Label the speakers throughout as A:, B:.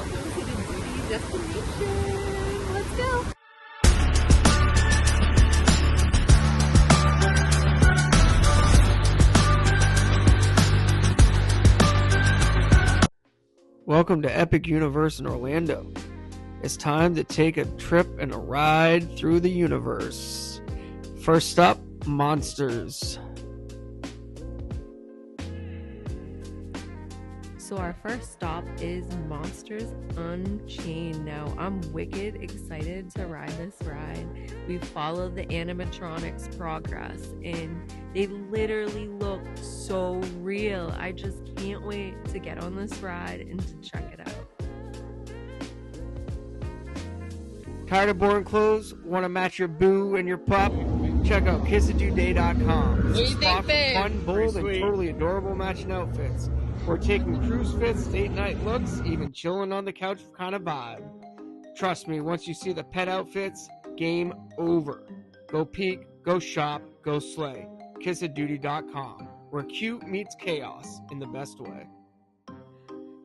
A: welcome to the Doody destination. Let's go.
B: Welcome to Epic Universe in Orlando. It's time to take a trip and a ride through the universe. First up, Monsters.
A: So our first stop is Monsters Unchained. Now, I'm wicked excited to ride this ride. We followed the animatronics progress, and they literally look so real. I just can't wait to get on this ride and to check it out.
B: Tired of boring clothes? Want to match your boo and your pup? Check out kissadooday.com.
A: What do you think, babe?
B: Fun, bold, and totally adorable matching outfits. We're taking cruise fits, date night looks, even chilling on the couch kind of vibe. Trust me, once you see the pet outfits, game over. Go peek, go shop, go slay. Kissadooday.com, where cute meets chaos in the best way.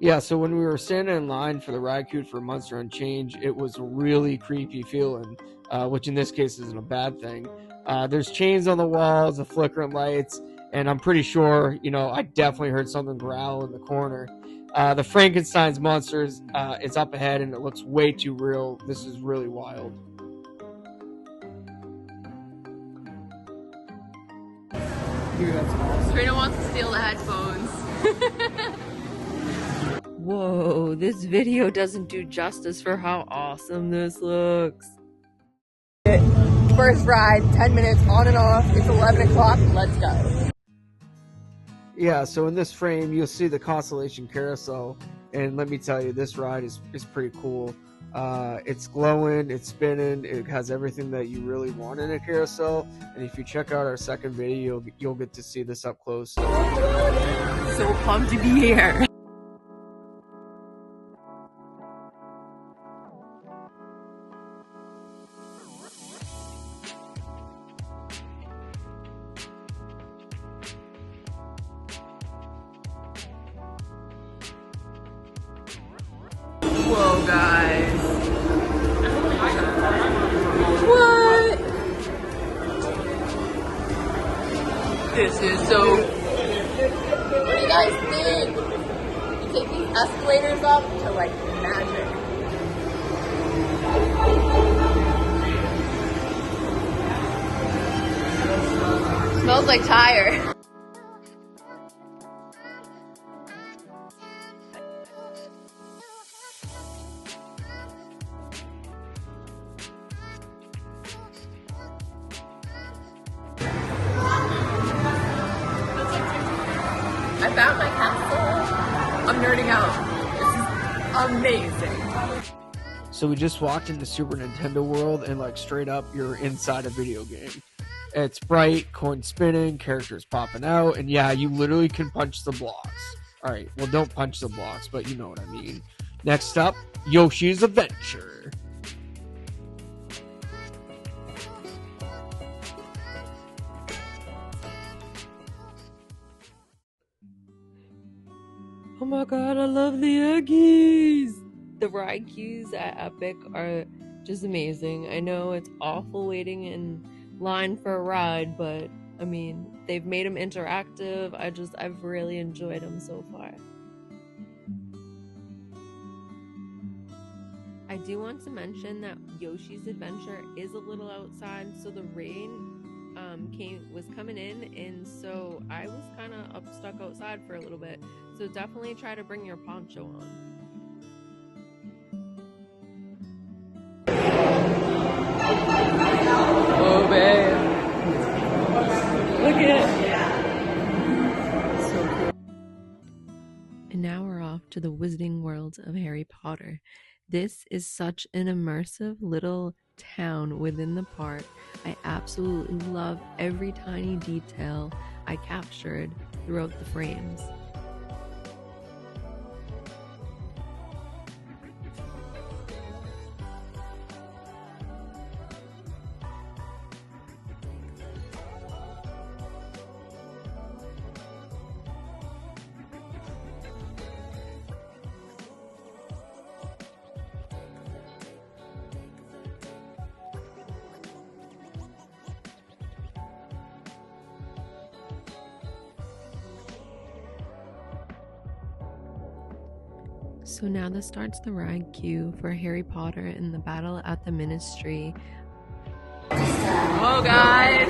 B: Yeah, so when we were standing in line for the ride queue for Monster Unchained, it was a really creepy feeling, which in this case isn't a bad thing. There's chains on the walls, the flickering lights, and I'm pretty sure, I definitely heard something growl in the corner. The Frankenstein's monsters, it's up ahead and it looks way too real. This is really wild.
A: Dude, that's awesome. Trina wants to steal the headphones. Whoa, this video doesn't do justice for how awesome this looks.
C: First ride, 10 minutes on and off. It's 11 o'clock. Let's go.
B: Yeah, so in this frame, you'll see the Constellation Carousel. And let me tell you, this ride is pretty cool. It's glowing, it's spinning, it has everything that you really want in a carousel. And if you check out our second video, you'll get to see this up close.
A: So pumped to be here. Whoa, guys. What? This is so...
C: What do you guys think? You take these escalators up to like magic.
A: Smells like tire.
C: I found my castle. I'm nerding out. This is amazing.
B: So we just walked into Super Nintendo World and straight up, you're inside a video game. It's bright, coin spinning, characters popping out, and yeah, you literally can punch the blocks. Alright, well don't punch the blocks, but you know what I mean. Next up, Yoshi's Adventure.
A: Oh my god, I love the Eggies! The ride queues at Epic are just amazing. I know it's awful waiting in line for a ride, but I mean, they've made them interactive. I've really enjoyed them so far. I do want to mention that Yoshi's Adventure is a little outside, so the rain was coming in, and so I was kind of stuck outside for a little bit. So definitely try to bring your poncho on. Oh babe, look at it. So cool. And now we're off to the Wizarding World of Harry Potter. This is such an immersive little town within the park. I absolutely love every tiny detail I captured throughout the frames. So now this starts the ride queue for Harry Potter and the Battle at the Ministry.
C: Oh, guys.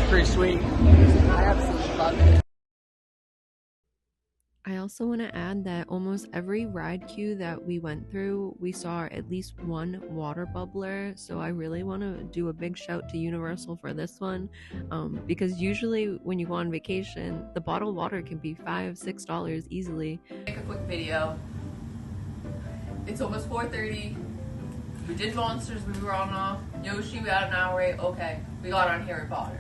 B: Pretty sweet.
C: I absolutely love it.
A: I also want to add that almost every ride queue that we went through, we saw at least one water bubbler. So I really want to do a big shout to Universal for this one, because usually when you go on vacation, the bottled water can be $5-6 easily.
C: Make a quick video. It's almost 4:30. We did Monsters, we were on Yoshi, we had an hour wait. Okay, we got on Harry Potter.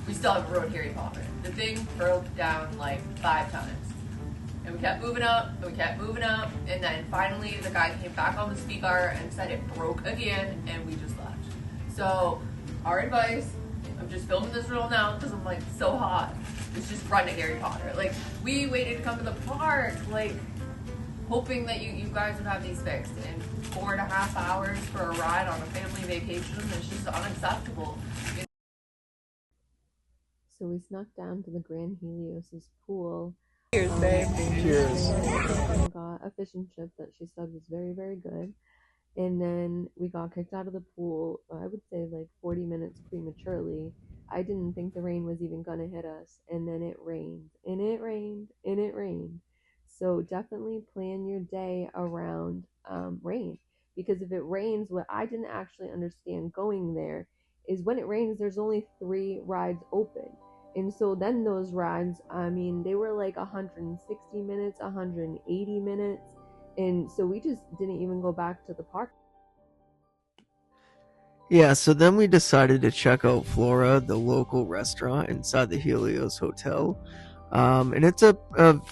C: We still haven't rode Harry Potter. The thing broke down like 5 times. And we kept moving up, and we kept moving up, and then finally the guy came back on the speaker and said it broke again, and we just left. So, our advice, I'm just filming this reel now because I'm like so hot, is just run to Harry Potter. Like, we waited to come to the park, like, hoping that you guys would have these fixed, and 4.5 hours for a ride on a family vacation is just unacceptable.
A: So we snuck down to the Grand Helios' pool.
C: Cheers, babe.
B: Cheers.
A: And got a fish and chip that she said was very, very good. And then we got kicked out of the pool, I would say like 40 minutes prematurely. I didn't think the rain was even gonna hit us. And then it rained, and it rained, and it rained. So definitely plan your day around rain. Because if it rains, what I didn't actually understand going there is when it rains, there's only 3 rides open. And so then those rides, I mean, they were like 160 minutes, 180 minutes. And so we just didn't even go back to the park.
B: Yeah, so then we decided to check out Flora, the local restaurant inside the Helios Hotel. And it's a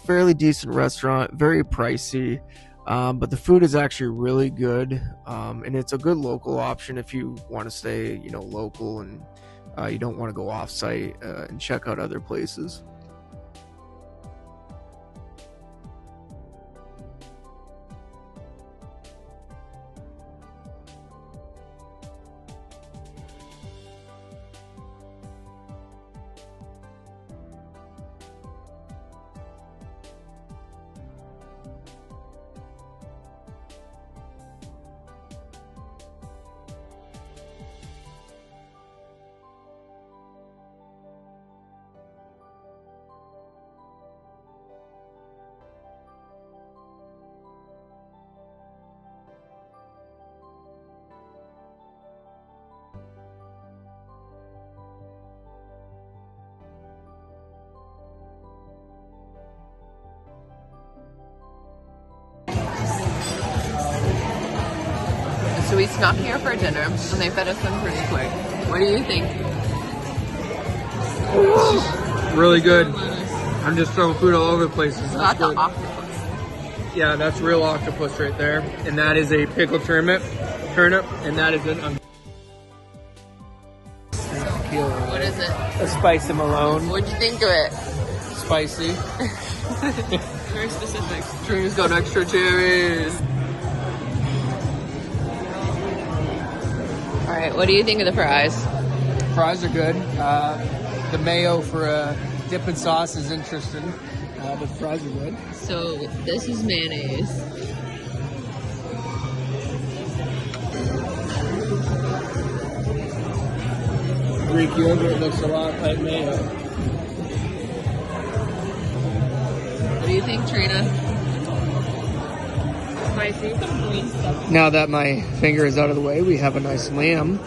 B: fairly decent restaurant, very pricey, but the food is actually really good. And it's a good local option if you want to stay, local and you don't want to go off-site and check out other places.
C: So we snuck here for dinner, and they fed us in pretty quick. What do you think?
B: Really good. I'm just throwing food all over the place.
C: That's the octopus.
B: Yeah, that's real octopus right there. And that is a pickled turnip, and that is an
C: What is it?
B: a spicy Malone.
C: What'd you think of it?
B: Spicy.
C: Very specific. Cherries got extra cherries. Alright, what do you think of the fries?
B: Fries are good. The mayo for dipping sauce is interesting, but fries are good.
C: So, this is mayonnaise.
B: Greek yogurt looks a lot like mayo.
C: What do you think, Trina? Spicy. Some green stuff.
B: Now that my finger is out of the way, we have a nice lamb.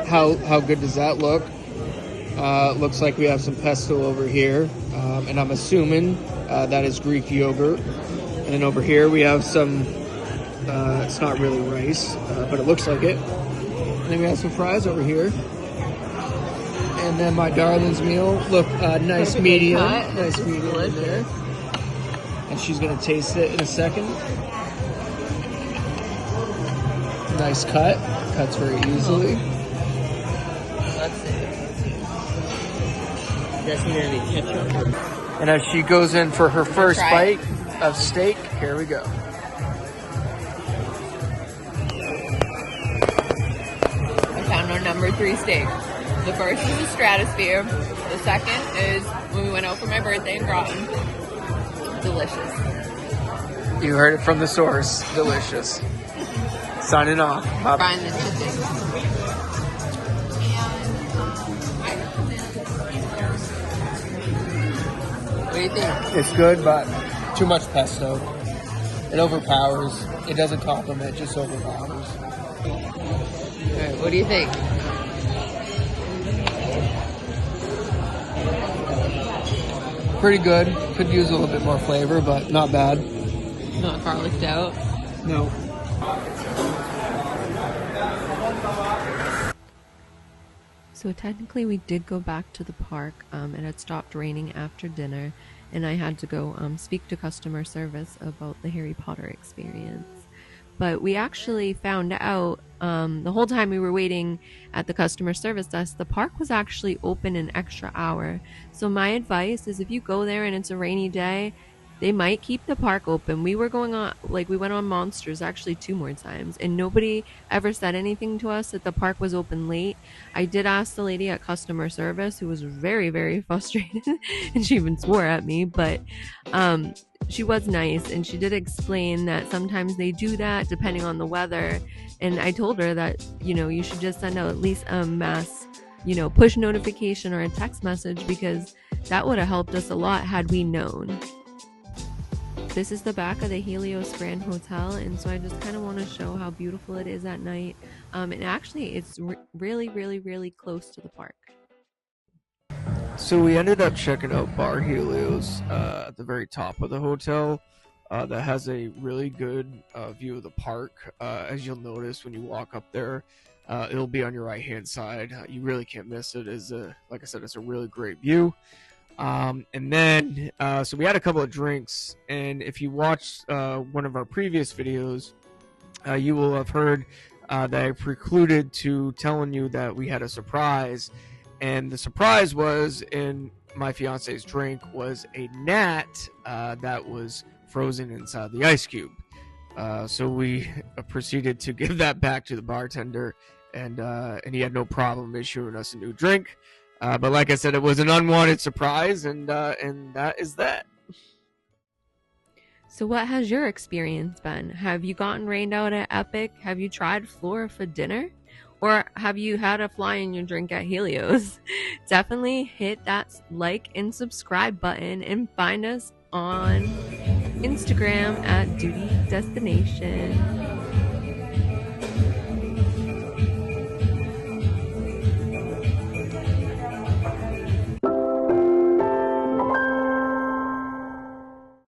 B: How good does that look? Looks like we have some pesto over here, and I'm assuming that is Greek yogurt. And then over here we have some, it's not really rice, but it looks like it. And then we have some fries over here. And then my darling's meal. Look, nice medium. Nice medium in there. And she's going to taste it in a second. Nice cut. Cuts very easily.
C: Let's see.
D: You guys need any ketchup?
B: And as she goes in for her first
C: Try
B: bite of steak, here we go.
C: I found our number 3 steak. The first is the Stratosphere. The second is when we went out for my birthday in Groton. Delicious.
B: You heard it from the source. Delicious. Signing off. Bye.
C: Find the chicken. What do you think?
B: It's good, but too much pesto. It overpowers. It doesn't complement, it just overpowers.
C: Alright, what do you think?
B: Pretty good. Could use a little bit more flavor, but not bad.
C: Not garlicked out.
B: No.
A: So technically we did go back to the park. It had stopped raining after dinner, and I had to go speak to customer service about the Harry Potter experience. But we actually found out the whole time we were waiting at the customer service desk, the park was actually open an extra hour. So my advice is if you go there and it's a rainy day, they might keep the park open. We were going on, like we went on Monsters actually 2 more times, and nobody ever said anything to us that the park was open late. I did ask the lady at customer service, who was very, very frustrated, and she even swore at me, but she was nice, and she did explain that sometimes they do that depending on the weather. And I told her that, you know, you should just send out at least a mass, you know, push notification or a text message, because that would have helped us a lot had we known. This is the back of the Helios Grand Hotel, and so I just kind of want to show how beautiful it is at night. And actually, it's really, really, really close to the park.
B: So we ended up checking out Bar Helios at the very top of the hotel. That has a really good view of the park. As you'll notice when you walk up there, it'll be on your right hand side. You really can't miss it. Like I said, it's a really great view. And then so we had a couple of drinks, and if you watched one of our previous videos, you will have heard that I precluded to telling you that we had a surprise. And the surprise was, in my fiance's drink, was a gnat that was frozen inside the ice cube. So we proceeded to give that back to the bartender, and he had no problem issuing us a new drink. But like I said, it was an unwanted surprise, and that is that.
A: So what has your experience been? Have you gotten rained out at Epic? Have you tried Flora for dinner? Or have you had a fly in your drink at Helios? Definitely hit that like and subscribe button, and find us on Instagram at Doody Destination.